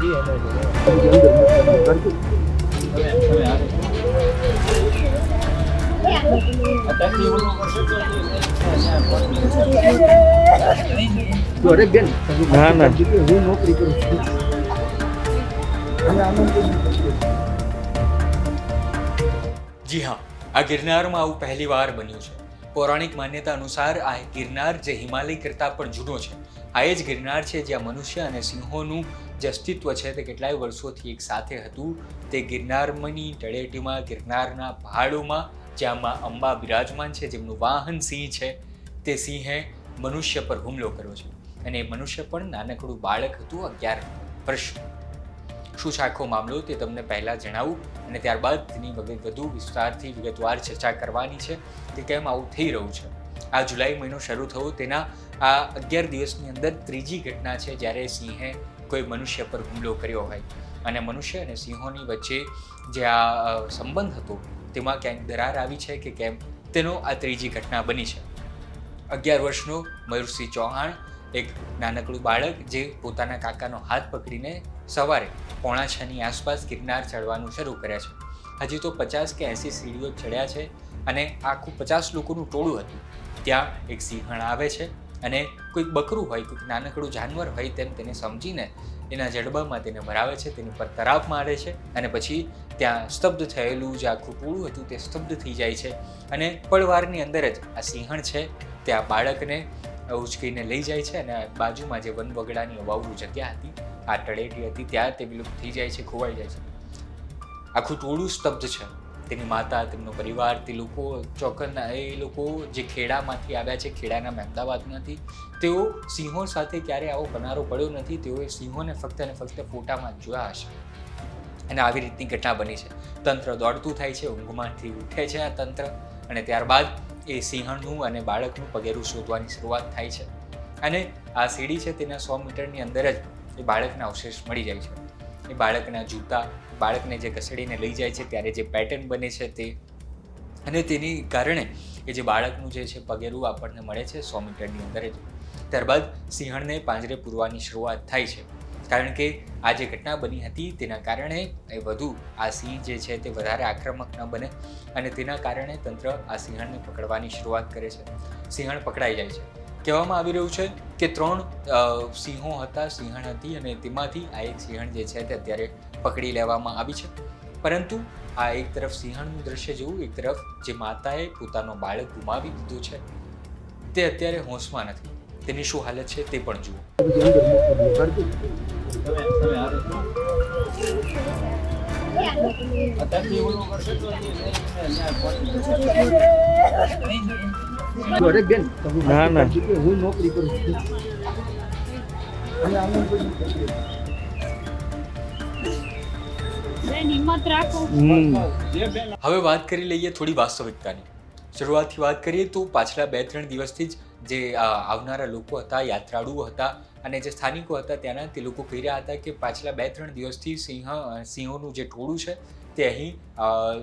ના ના જી હા, આ ગિરનારમાં આવું પહેલી વાર બન્યું છે. પૌરાણિક માન્યતા અનુસાર આ ગિરનાર જે હિમાલય કરતાં પણ જૂનો છે. આ એ જ ગિરનાર છે જ્યાં મનુષ્ય અને સિંહોનું જે અસ્તિત્વ છે તે કેટલાય વર્ષોથી એક સાથે હતું. તે ગિરનારની તળેટીમાં, ગિરનારના પહાડોમાં જ્યાં માં અંબા બિરાજમાન છે, જેમનું વાહન સિંહ છે, તે સિંહે મનુષ્ય પર હુમલો કર્યો છે. અને એ મનુષ્ય પણ નાનકડું બાળક હતું, 11 વર્ષનું. શું છે આખો મામલો તે તમને પહેલાં જણાવું અને ત્યારબાદ તેની વધુ વિસ્તારથી વિગતવાર ચર્ચા કરવાની છે કે કેમ આવું થઈ રહ્યું છે. આ જુલાઈ મહિનો શરૂ થયો તેના આ 11 દિવસની અંદર ત્રીજી ઘટના છે જ્યારે સિંહે કોઈ મનુષ્ય પર હુમલો કર્યો હોય અને મનુષ્ય અને સિંહોની વચ્ચે જે આ સંબંધ હતો તેમાં ક્યાંક દરાર આવી છે કે કેમ તેનો આ ત્રીજી ઘટના બની છે. 11 વર્ષનો મયુરસિંહ ચૌહાણ, એક નાનકડું બાળક જે પોતાના કાકાનો હાથ પકડીને સવારે 5:45 આસપાસ ગિરનાર ચડવાનું શરૂ કરે છે. હજી તો 50 કે 80 સીડીઓ ચડ્યા છે અને આખું 50 લોકોનું ટોળું હતું. ત્યાં એક સિંહણ આવે છે અને કોઈક બકરું હોય, કોઈક નાનકડું જાનવર હોય તેમ તેને સમજીને એના જડબામાં તેને ભરાવે છે, તેની પર તરાપ મારે છે અને પછી ત્યાં સ્તબ્ધ થયેલું જે આખું ટોળું હતું તે સ્તબ્ધ થઈ જાય છે. અને પળવારની અંદર જ આ સિંહણ છે તે આ બાળકને ઉચકીને લઈ જાય છે અને બાજુમાં જે વનવગડાની અવાવરૂ જગ્યા હતી, આ તળેટી હતી, ત્યાં તે વિલુપ્ત થઈ જાય છે, ખોવાઈ જાય છે. આખું ટોળું સ્તબ્ધ છે. તેની માતા, તેમનો પરિવાર, તે લોકો ચોકરના, એ લોકો જે ખેડામાંથી આવ્યા છે, ખેડાના અમદાવાદમાંથી, તેઓ સિંહો સાથે ક્યારે આવો પનારો પડ્યો નથી. તેઓએ સિંહોને ફક્ત અને ફક્ત ફોટામાં જ જોયા હશે અને આવી રીતની ઘટના બની છે. તંત્ર દોડતું થાય છે, ઊંઘમાંથી ઉઠે છે આ તંત્ર અને ત્યારબાદ એ સિંહણનું અને બાળકનું પગેરું શોધવાની શરૂઆત થાય છે. અને આ સીડી છે તેના 100 મીટરની અંદર જ એ બાળકના અવશેષ મળી જાય છે. એ બાળકના જૂતા, બાળકને જે ઘસડીને લઈ જાય છે ત્યારે જે પેટર્ન બને છે તે, અને તેની કારણે એ જે બાળકનું જે છે પગેરું આપણને મળે છે 100 મીટરની અંદર જ. ત્યારબાદ સિંહણને પાંજરે પૂરવાની શરૂઆત થાય છે કારણ કે આ જે ઘટના બની હતી તેના કારણે એ વધુ આ સિંહ જે છે તે વધારે આક્રમક ન બને અને તેના કારણે તંત્ર આ સિંહણને પકડવાની શરૂઆત કરે છે. સિંહણ પકડાઈ જાય છે. કહેવામાં આવી રહ્યું છે કે 3 સિંહો હતા, સિંહણ હતી અને તેમાંથી આ એક સિંહણ જે છે તે અત્યારે પકડી લેવામાં આવી છે. પરંતુ આ એક તરફ સિંહણનું દ્રશ્ય જોવું, એક તરફ જે માતાએ પોતાનો બાળક ગુમાવી દીધું છે તે અત્યારે હોશમાં નથી. તેની શું હાલત છે તે પણ જુઓ. ના ના હું નોકરી કરું છું. હવે વાત કરી લઈએ થોડી વાસ્તવિકતાની. શરૂઆતથી વાત કરીએ તો પાછલા 2-3 દિવસથી જ જે આવનારા લોકો હતા, યાત્રાળુઓ હતા અને જે સ્થાનિકો હતા ત્યાંના, તે લોકો કહી રહ્યા હતા કે પાછલા 2-3 દિવસથી સિંહોનું જે ટોળું છે તે અહીં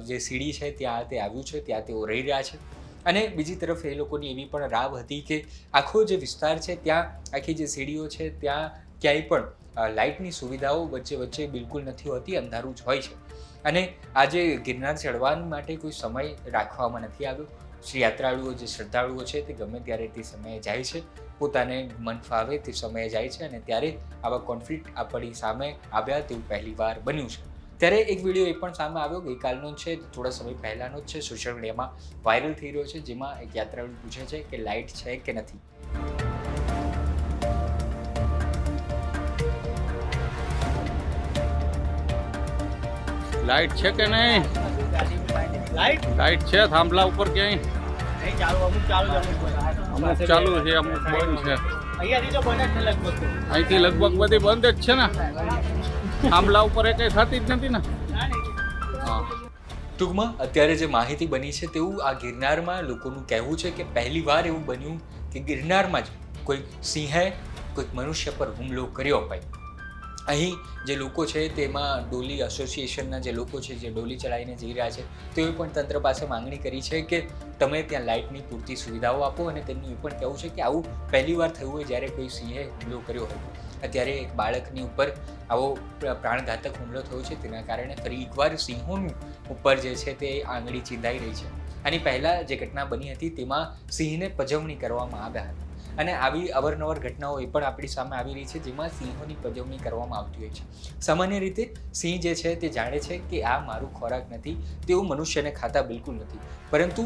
જે સીડી છે ત્યાં તે આવ્યું છે, ત્યાં તેઓ રહી રહ્યા છે. અને બીજી તરફ એ લોકોની એવી પણ રાવ હતી કે આખો જે વિસ્તાર છે ત્યાં, આખી જે સીડીઓ છે ત્યાં ક્યાંય પણ લાઇટની સુવિધાઓ વચ્ચે બિલકુલ નથી હોતી, અંધારું જ હોય છે. અને આજે ગિરનાર ચડવા માટે કોઈ સમય રાખવામાં નથી આવ્યો. યાત્રાળુઓ, જે શ્રદ્ધાળુઓ છે તે ગમે ત્યારે તે સમયે જાય છે, પોતાને મન ફાવે તે સમયે જાય છે અને ત્યારે આવા કોન્ફ્લિક્ટ આપણી સામે આવ્યા તેવું પહેલી વાર બન્યું છે. ત્યારે એક વિડીયો એ પણ સામે આવ્યો, ગઈકાલનો છે, થોડા સમય પહેલાંનો જ છે, સોશિયલ મીડિયામાં વાયરલ થઈ રહ્યો છે, જેમાં એક યાત્રાળુ પૂછે છે કે લાઇટ છે કે નથી. લાઈટ છે કે નહીં? લાઈટ છે થાંભલા ઉપર ક્યાંય? અમુક ચાલુ છે, અમુક બંધ છે. અહીંથી લગભગ બધી બંધ જ છે ને, થાંભલા ઉપર એ કઈ થતી જ નથી ને. ટૂંકમાં અત્યારે જે માહિતી બની છે તેવું આ ગિરનારમાં લોકોનું કહેવું છે કે પહેલી વાર એવું બન્યું કે ગિરનારમાં જ કોઈ સિંહે કોઈક મનુષ્ય પર હુમલો કર્યો હોય. અહીં જે લોકો છે તેમાં ડોલી એસોસિએશનના જે લોકો છે, જે ડોલી ચલાવીને જઈ રહ્યા છે, તેઓએ પણ તંત્ર પાસે માંગણી કરી છે કે તમે ત્યાં લાઇટની પૂરતી સુવિધાઓ આપો અને તેમનું એ પણ કહેવું છે કે આવું પહેલી વાર થયું હોય જ્યારે કોઈ સિંહે હુમલો કર્યો હોય. અત્યારે એક બાળકની ઉપર આવો પ્રાણઘાતક હુમલો થયો છે, તેના કારણે ફરી એકવાર સિંહોનું ઉપર જે છે તે આંગળી ચીંધાઈ રહી છે. આની પહેલાં જે ઘટના બની હતી તેમાં સિંહને પજવણી કરવામાં આવ્યા હતા, અને આવી અવારનવાર ઘટનાઓ એ પણ આપણી સામે આવી રહી છે જેમાં સિંહોની પજવણી કરવામાં આવતી હોય છે. સામાન્ય રીતે સિંહ જે છે તે જાણે છે કે આ મારું ખોરાક નથી, તેઓ મનુષ્યને ખાતા બિલકુલ નથી. પરંતુ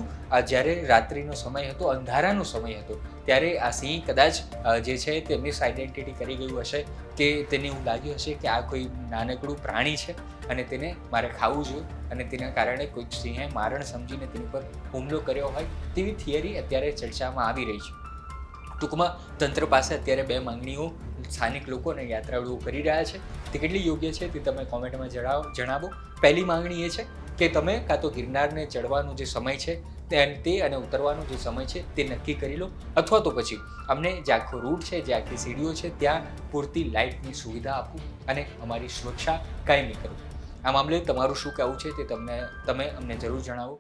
જ્યારે રાત્રિનો સમય હતો, અંધારાનો સમય હતો, ત્યારે આ સિંહ કદાચ જે છે તે મિસ આઈડેન્ટિટી કરી ગયું હશે, કે તેને એવું લાગ્યું હશે કે આ કોઈ નાનકડું પ્રાણી છે અને તેને મારે ખાવું જોઈએ, અને તેના કારણે કોઈક સિંહે મારણ સમજીને તેની પર હુમલો કર્યો હોય તેવી થિયરી અત્યારે ચર્ચામાં આવી રહી છે. ટૂંકમાં તંત્ર પાસે અત્યારે બે માંગણીઓ સ્થાનિક લોકો અને યાત્રાળુઓ કરી રહ્યા છે. તે કેટલી યોગ્ય છે તે તમે કોમેન્ટમાં જણાવો. પહેલી માંગણી એ છે કે તમે કાં તો ગિરનારને ચડવાનો જે સમય છે તે અને ઉતરવાનો જે સમય છે તે નક્કી કરી લો, અથવા તો પછી અમને જે આખો રૂટ છે, જે આખી સીડીઓ છે, ત્યાં પૂરતી લાઇટની સુવિધા આપો અને અમારી સુરક્ષા કાયમી કરો. આ મામલે તમારું શું કહેવું છે તે તમે અમને જરૂર જણાવો.